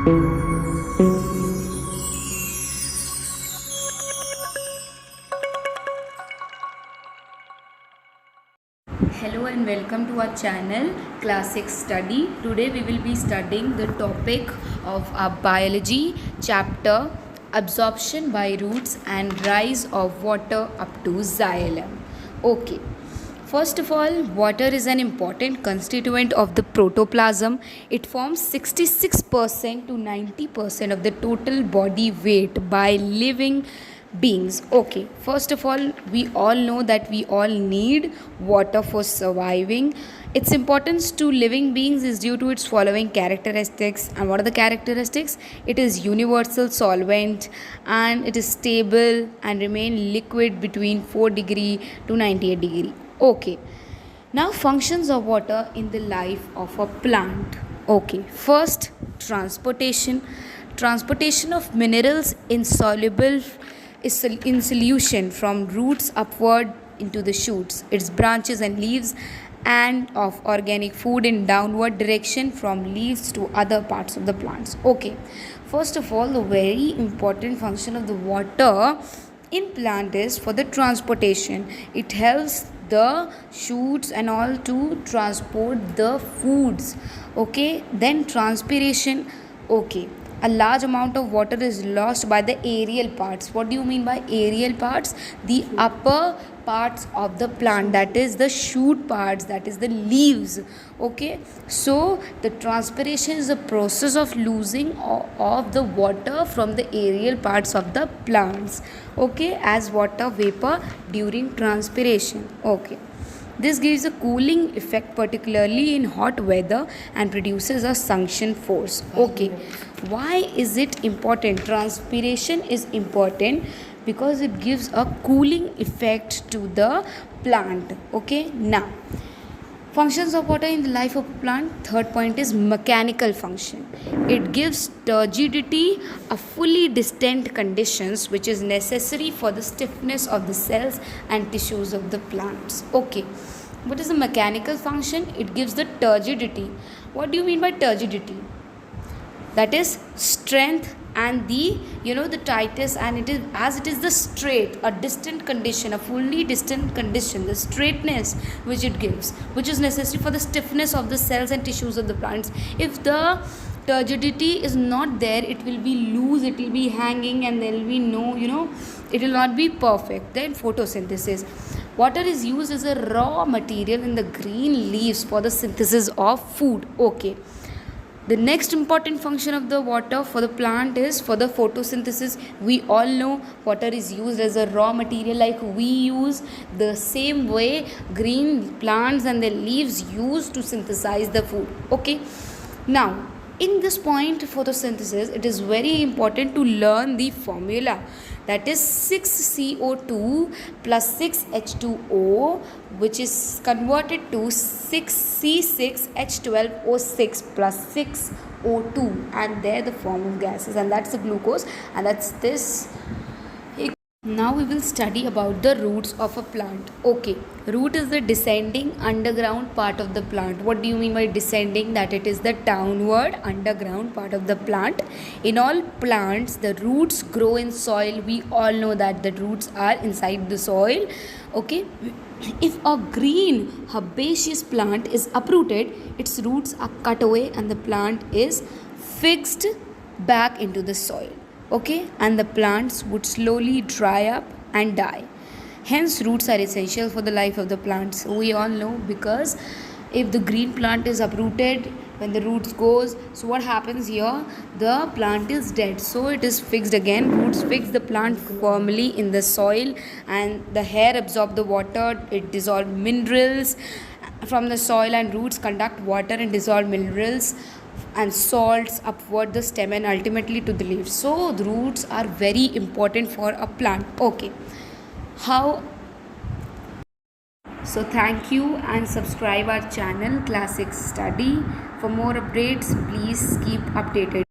Hello and welcome to our channel Class 6 Study. Today we will be studying the topic of our biology chapter absorption by roots and rise of water up to xylem. Okay. First of all, water is an important constituent of the protoplasm. It forms 66% to 90% of the total body weight by living beings. Okay, first of all, we all know that we all need water for surviving. Its importance to living beings is due to its following characteristics. And what are the characteristics? It is universal solvent and it is stable and remain liquid between 4 degree to 98 degree. Okay, now functions of water in the life of a plant. Okay, first, transportation of minerals insoluble is in solution from roots upward into the shoots, its branches and leaves, and of organic food in downward direction from leaves to other parts of the plants. Okay, first of all, the very important function of the water in plant is for the transportation. It helps the shoots and all to transport the foods. Okay, then transpiration. Okay, a large amount of water is lost by the aerial parts. What do you mean by aerial parts? The upper parts of the plant, that is the shoot parts, that is the leaves. Okay, so the transpiration is the process of losing of the water from the aerial parts of the plants, okay, as water vapor during transpiration. Okay, this gives a cooling effect particularly in hot weather and produces a suction force. Okay, why is it important? Transpiration is important because it gives a cooling effect to the plant. Okay, now functions of water in the life of a plant. Third point is mechanical function. It gives turgidity, a fully distant conditions which is necessary for the stiffness of the cells and tissues of the plants. Okay, what is the mechanical function? It gives the turgidity. What do you mean by turgidity? That is strength and the the tightness, and it is the straight, a distant condition, a fully distant condition, the straightness which it gives, which is necessary for the stiffness of the cells and tissues of the plants. If the turgidity is not there, it will be loose, it will be hanging, and there will be no it will not be perfect. Then photosynthesis. Water is used as a raw material in the green leaves for the synthesis of food. Okay, the next important function of the water for the plant is for the photosynthesis. We all know water is used as a raw material, like we use the same way green plants and their leaves used to synthesize the food. Okay, now in this point photosynthesis, it is very important to learn the formula, that is 6CO2 plus 6H2O, which is converted to 6C6H12O6 plus 6O2, and there the form of gases, and that's the glucose, and that's this. Now we will study about the roots of a plant. Okay, root is the descending underground part of the plant. What do you mean by descending? That it is the downward underground part of the plant. In all plants, the roots grow in soil. We all know that the roots are inside the soil. Okay, if a green herbaceous plant is uprooted, its roots are cut away and the plant is fixed back into the soil. Okay, and the plants would slowly dry up and die. Hence, roots are essential for the life of the plants. We all know, because if the green plant is uprooted, when the roots goes, so what happens here? The plant is dead. So it is fixed again. Roots fix the plant firmly in the soil, and the hair absorb the water. It dissolves minerals from the soil, and roots conduct water and dissolve minerals and salts upward the stem and ultimately to the leaves. So the roots are very important for a plant. Okay, how? So thank you, and subscribe our channel Class 6 Study. For more updates, please keep updated.